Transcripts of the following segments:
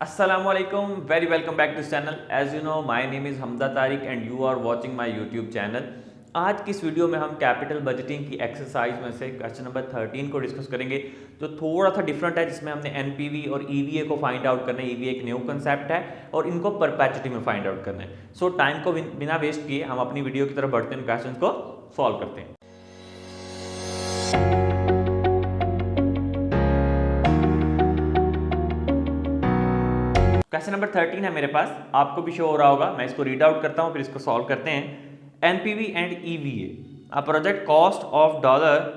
Assalamualaikum, very welcome back to this channel. As you know, my name is Hamza Tariq and you are watching my YouTube channel. आज की इस video में हम capital budgeting की exercise में से question number 13 को discuss करेंगे जो थोड़ा सा डिफरेंट है, जिसमें हमने एनपीवी और ईवीए को फाइंड आउट करना है। ईवीए एक न्यू कंसेप्ट है और इनको परपेचुटी में फाइंड आउट करना है। सो टाइम को बिना वेस्ट किए हम अपनी वीडियो की तरफ बढ़ते हैं, क्वेश्चन को सॉल्व करते हैं। क्वेश्चन नंबर 13 है मेरे पास, आपको भी शो हो रहा होगा। मैं इसको रीड आउट करता हूं, फिर इसको सॉल्व करते हैं। NPV and EVA, a project cost of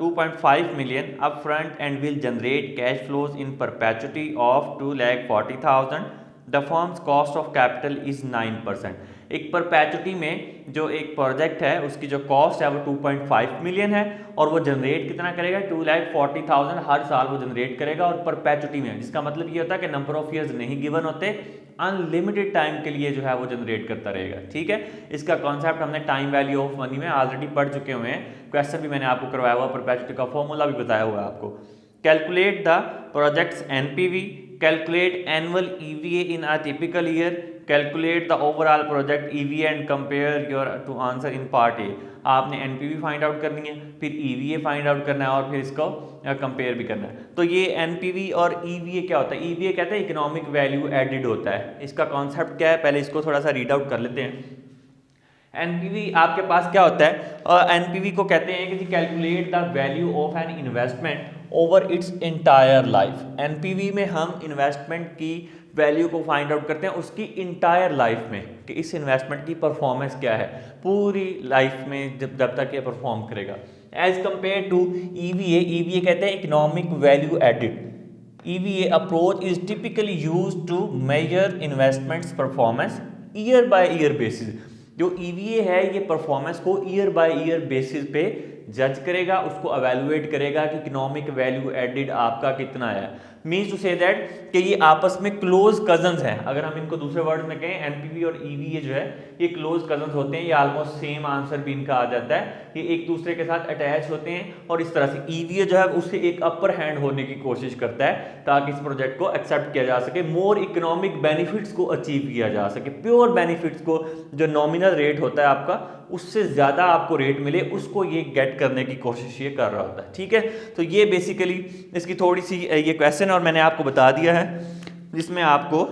$2.5 million upfront and will generate cash flows in perpetuity of 2,40,000. The firms cost of capital is 9%। एक परपेचुटी में जो एक प्रोजेक्ट है उसकी जो कॉस्ट है वो 2.5 मिलियन है और वो जनरेट कितना करेगा, 2,40,000 हर साल वो जनरेट करेगा। और परपेचुटी में जिसका मतलब ये होता है कि नंबर ऑफ ईयर्स नहीं गिवन होते, अनलिमिटेड टाइम के लिए जो है वो जनरेट करता रहेगा। ठीक है, इसका कॉन्सेप्ट हमने टाइम वैल्यू ऑफ मनी में ऑलरेडी पढ़ चुके हुए हैं। क्वेश्चन भी मैंने आपको करवाया हुआ, परपेचुटी का फॉर्मूला भी बताया हुआ है आपको। Calculate the projects NPV, calculate annual EVA in a typical year, calculate the overall project EVA and compare your to answer in part A। आपने NPV फाइंड आउट करनी है, फिर EVA फाइंड आउट करना है और फिर इसको कंपेयर भी करना है। तो ये NPV और EVA क्या होता है? EVA कहते हैं इकोनॉमिक वैल्यू एडिड होता है। इसका कॉन्सेप्ट क्या है, पहले इसको थोड़ा सा रीड आउट कर लेते हैं। एनपीवी आपके पास क्या होता है, और एनपीवी को कहते हैं कि calculate the value of an investment over it's entire life. NPV में हम इन्वेस्टमेंट की वैल्यू को फाइंड आउट करते हैं उसकी इंटायर लाइफ में, कि इस इन्वेस्टमेंट की परफॉर्मेंस क्या है पूरी लाइफ में जब तक ये परफॉर्म करेगा। As compared to EVA, EVA कहते हैं economic value added. EVA approach is typically used to measure investments performance year by year basis. जो EVA है ये परफॉर्मेंस को ईयर बाय ईयर बेसिस पे जज करेगा, उसको एवेलुएट करेगा कि इकोनॉमिक वैल्यू एडिड आपका कितना है। मीन्स टू से दैट कि ये आपस में क्लोज कजन्स हैं। अगर हम इनको दूसरे वर्ड में कहें, एनपीवी और ईवीए जो है ये क्लोज कजन्स होते हैं। ये ऑलमोस्ट सेम आंसर भी इनका आ जाता है, ये एक दूसरे के साथ अटैच होते हैं। और इस तरह से ईवीए जो है उससे एक अपर हैंड होने की कोशिश करता है ताकि इस प्रोजेक्ट को एक्सेप्ट किया जा सके, मोर इकोनॉमिक बेनिफिट्स को अचीव किया जा सके। प्योर बेनिफिट्स को, जो नॉमिनल रेट होता है आपका उससे ज़्यादा आपको रेट मिले, उसको ये गेट करने की कोशिश ये कर रहा होता है। ठीक है, तो ये बेसिकली इसकी थोड़ी सी ये क्वेश्चन और मैंने आपको बता दिया है, जिसमें आपको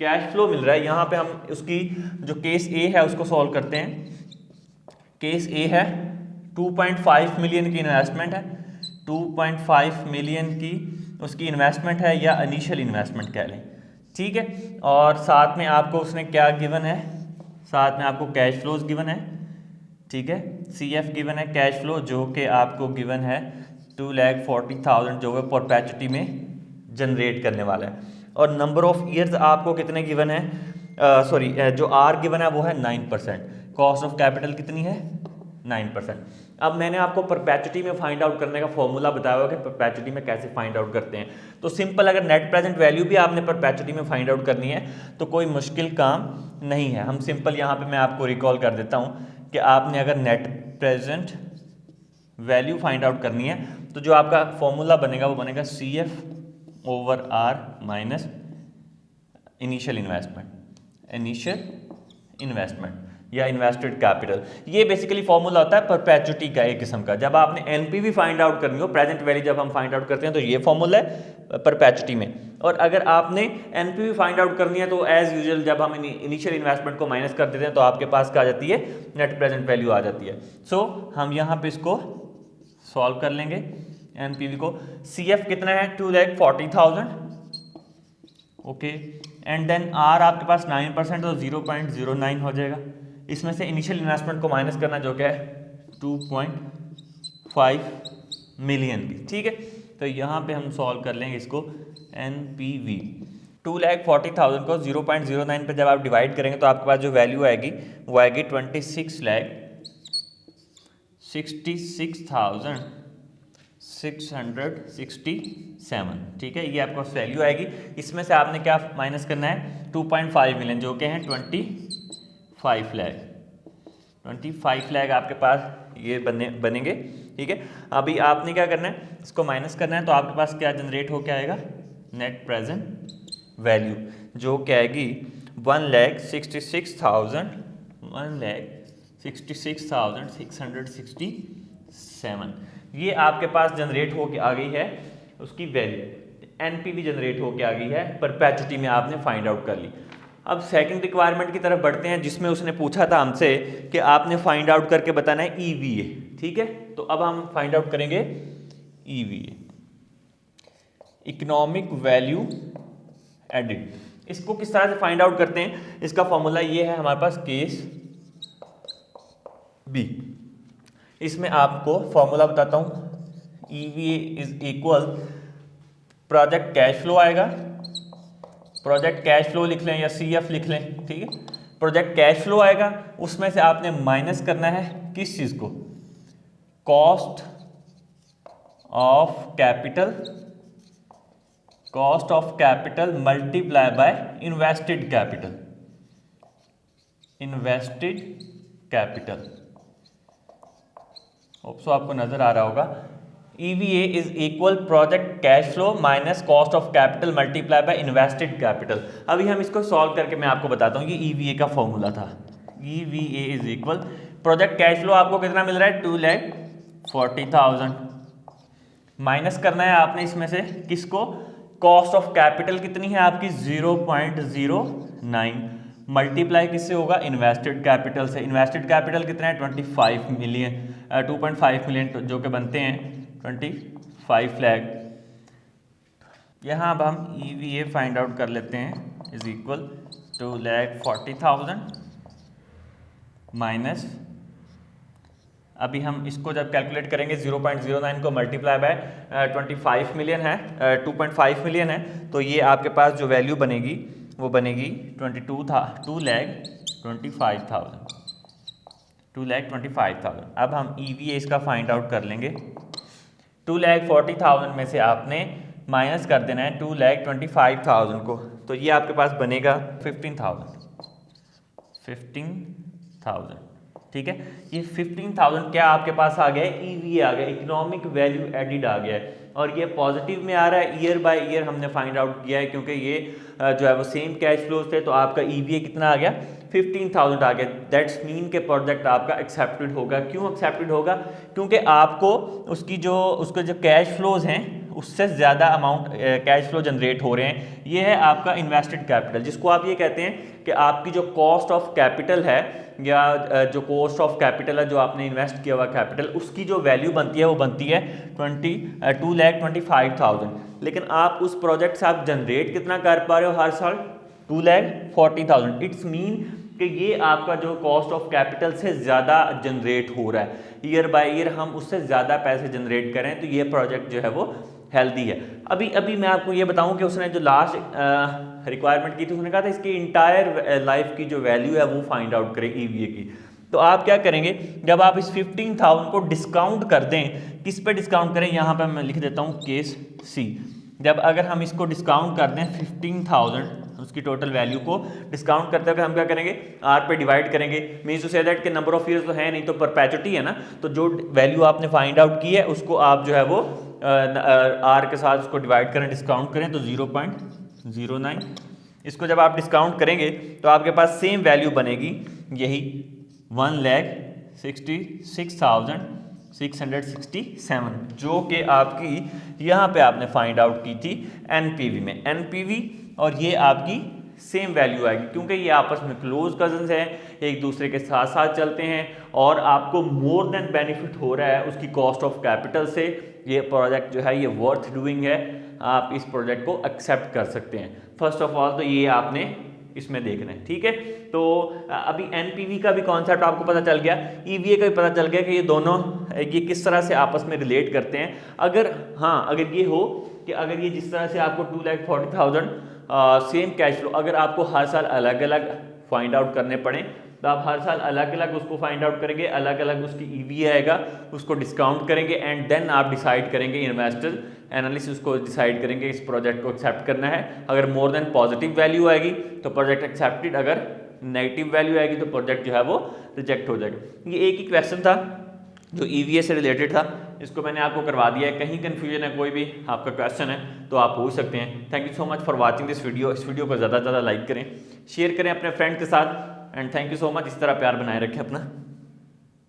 कैश फ्लो मिल रहा है। यहाँ पे हम उसकी जो केस ए है उसको सॉल्व करते हैं। केस ए है 2.5 मिलियन की इन्वेस्टमेंट है, 2.5 मिलियन की उसकी इन्वेस्टमेंट है या इनिशियल इन्वेस्टमेंट कह लें। ठीक है, और साथ में आपको उसने क्या गिवन है, साथ में आपको कैश फ्लोज गिवन है। ठीक है, CF गिवन है कैश फ्लो जो कि आपको गिवन है 2,40,000 जो है परपेचुटी में जनरेट करने वाला है। और नंबर ऑफ ईयर्स आपको कितने गिवन है, सॉरी जो आर गिवन है वो है 9%। कॉस्ट ऑफ कैपिटल कितनी है, 9%। अब मैंने आपको परपेचुटी में फाइंड आउट करने का फॉर्मूला बताया हुआ कि परपेचुटी में कैसे फाइंड आउट करते हैं। तो सिंपल, अगर नेट प्रेजेंट वैल्यू भी आपने परपेचुटी में फाइंड आउट करनी है तो कोई मुश्किल काम नहीं है। हम सिंपल यहाँ पे मैं आपको रिकॉल कर देता हूँ कि आपने अगर net present value find out करनी है तो जो आपका फॉर्मूला बनेगा वो बनेगा CF/R माइनस इनिशियल इन्वेस्टमेंट या इन्वेस्टेड कैपिटल। ये बेसिकली फॉर्मूला होता है परपेचुटी का एक किस्म का। जब आपने एनपीवी फाइंड आउट करनी हो, प्रेजेंट वैल्यू जब हम फाइंड आउट करते हैं तो ये फॉर्मूला है परपेचुटी में। और अगर आपने एनपीवी फाइंड आउट करनी है तो एज यूजुअल जब हम इनिशियल इन्वेस्टमेंट को माइनस कर देते हैं तो आपके पास क्या आ जाती है, नेट प्रेजेंट वैल्यू आ जाती है। सो हम यहाँ पे इसको सॉल्व कर लेंगे। एनपीवी को CF कितना है 2,40,000, ओके, एंड देन आर आपके पास 9% तो 0.09 हो जाएगा। इसमें से इनिशियल इन्वेस्टमेंट को माइनस करना जो क्या है 2.5 मिलियन की। ठीक है, तो यहाँ पे हम सॉल्व कर लेंगे इसको। NPV 2,40,000 को 0.09 पे जब आप डिवाइड करेंगे तो आपके पास जो वैल्यू आएगी वो आएगी 26,66,667। ठीक है, ये आपको वैल्यू आएगी। इसमें से आपने क्या माइनस करना है 2.5 मिलियन जो कि हैं 25 लाख आपके पास ये बनेंगे। ठीक है, अभी आपने क्या करना है, इसको माइनस करना है तो आपके पास क्या जनरेट हो क्या आएगा, नेट प्रेजेंट वैल्यू जो क्या आएगी 1,66,667, ये आपके पास जनरेट होके आ गई है उसकी वैल्यू। एनपीवी जनरेट होके आ गई है, परपेचुटी में आपने फाइंड आउट कर ली। अब सेकंड रिक्वायरमेंट की तरफ बढ़ते हैं, जिसमें उसने पूछा था हमसे कि आपने फाइंड आउट करके बताना है ईवीए। ठीक है, तो अब हम फाइंड आउट करेंगे ईवीए, इकोनॉमिक वैल्यू एडिड। इसको किस तरह से फाइंड आउट करते हैं, इसका फॉर्मूला ये है हमारे पास केस बी। इसमें आपको फॉर्मूला बताता हूं, EVA is equal project cash flow आएगा, प्रोजेक्ट कैश फ्लो लिख लें या सीएफ लिख लें। ठीक है, प्रोजेक्ट कैश फ्लो आएगा, उसमें से आपने माइनस करना है किस चीज को, cost of capital, cost of capital multiply by invested capital, invested capital. So आपको नजर आ रहा होगा, EVA is equal project cash flow minus cost of capital multiply by invested capital. अभी हम इसको सॉल्व करके मैं आपको बताता हूँ, ये EVA का फॉर्मूला था। EVA is equal project cash flow आपको कितना मिल रहा है 2,40,000, माइनस करना है आपने इसमें से किसको, कॉस्ट ऑफ कैपिटल कितनी है आपकी 0.09, मल्टीप्लाई किससे होगा, इन्वेस्टेड कैपिटल से। इन्वेस्टेड कैपिटल कितना है 25 मिलियन, 2.5 मिलियन जो कि बनते हैं 25 लाख। यहाँ अब हम EVA फाइंड आउट कर लेते हैं, इज इक्वल 2,40,000 माइनस, अभी हम इसको जब कैलकुलेट करेंगे 0.09 को मल्टीप्लाई बाय 25 मिलियन है, 2.5 मिलियन है, तो ये आपके पास जो वैल्यू बनेगी वो बनेगी 2,25,000। अब हम EVA इसका फाइंड आउट कर लेंगे। 2,40,000 में से आपने माइनस कर देना है 2,25,000 को, तो ये आपके पास बनेगा 15,000। ठीक है, ये 15,000 क्या आपके पास आ गया है, EVA आ गया, इकोनॉमिक वैल्यू एडिड आ गया है, और ये पॉजिटिव में आ रहा है। ईयर बाय ईयर हमने फाइंड आउट किया है, क्योंकि ये जो है वो सेम कैश फ्लोज थे, तो आपका EVA कितना आ गया 15,000 आ गया। दैट्स मीन के प्रोजेक्ट आपका एक्सेप्टेड होगा। क्यों एक्सेप्टेड होगा, क्योंकि आपको उसके जो कैश फ्लोज हैं उससे ज़्यादा अमाउंट कैश फ्लो जनरेट हो रहे हैं। ये है आपका इन्वेस्टेड कैपिटल, जिसको आप ये कहते हैं कि आपकी जो कॉस्ट ऑफ कैपिटल है, या जो कॉस्ट ऑफ कैपिटल है जो आपने इन्वेस्ट किया हुआ कैपिटल, उसकी जो वैल्यू बनती है वो बनती है 2,25,000। लेकिन आप उस प्रोजेक्ट से आप जनरेट कितना कर पा रहे हो हर साल 2,40,000। इट्स मीन कि ये आपका जो कॉस्ट ऑफ कैपिटल से ज़्यादा जनरेट हो रहा है, ईयर बाय ईयर हम उससे ज़्यादा पैसे जनरेट करें, तो ये प्रोजेक्ट जो है वो हेल्दी है। अभी मैं आपको ये बताऊं कि उसने जो लास्ट रिक्वायरमेंट की थी, उसने कहा था इसकी इंटायर लाइफ की जो वैल्यू है वो फाइंड आउट करें EVA की। तो आप क्या करेंगे, जब आप इस 15,000 को डिस्काउंट कर दें, किस पे डिस्काउंट करें, यहाँ पे मैं लिख देता हूँ केस C। जब अगर हम इसको डिस्काउंट कर दें 15,000 उसकी टोटल वैल्यू को डिस्काउंट करते हुए हम क्या करेंगे, R पे डिवाइड करेंगे। मीन्स टू से दैट के नंबर ऑफ ईयर्स तो है नहीं, तो परपेचुटी है ना, तो जो वैल्यू आपने फाइंड आउट की है उसको आप जो है वो R के साथ उसको डिवाइड करें, डिस्काउंट करें तो 0.09। इसको जब आप डिस्काउंट करेंगे तो आपके पास सेम वैल्यू बनेगी, यही 1,66,667, जो कि आपकी यहाँ पे आपने फाइंड आउट की थी NPV में। NPV और ये आपकी सेम वैल्यू आएगी, क्योंकि ये आपस में क्लोज कजन्स हैं, एक दूसरे के साथ साथ चलते हैं, और आपको मोर देन बेनिफिट हो रहा है उसकी कॉस्ट ऑफ कैपिटल से। ये प्रोजेक्ट जो है ये वर्थ डूइंग है, आप इस प्रोजेक्ट को एक्सेप्ट कर सकते हैं। फर्स्ट ऑफ ऑल तो ये आपने इसमें देखना है। ठीक है, तो अभी NPV का भी कॉन्सेप्ट आपको पता चल गया, EVA का भी पता चल गया कि ये दोनों ये किस तरह से आपस में रिलेट करते हैं। अगर ये हो कि अगर ये जिस तरह से आपको 2,40,000 सेम कैश फ्लो अगर आपको हर साल अलग अलग फाइंड आउट करने पड़े, तो आप हर साल अलग अलग उसको फाइंड आउट करेंगे, अलग अलग उसकी EVA आएगा, उसको डिस्काउंट करेंगे, एंड देन आप डिसाइड करेंगे, इन्वेस्टर एनालिसिस को डिसाइड करेंगे इस प्रोजेक्ट को एक्सेप्ट करना है। अगर मोर देन पॉजिटिव वैल्यू आएगी तो प्रोजेक्ट एक्सेप्टेड, अगर नेगेटिव वैल्यू आएगी तो प्रोजेक्ट जो है वो रिजेक्ट हो जाएगा। ये एक ही क्वेश्चन था जो EVA से रिलेटेड था। इसको मैंने आपको करवा दिया है। कहीं कन्फ्यूजन है, कोई भी आपका क्वेश्चन है तो आप पूछ सकते हैं। Thank you so much for watching this video. इस वीडियो को ज़्यादा से ज़्यादा लाइक करें, शेयर करें अपने फ्रेंड के साथ, and thank you so much. इस तरह प्यार बनाए रखें अपना।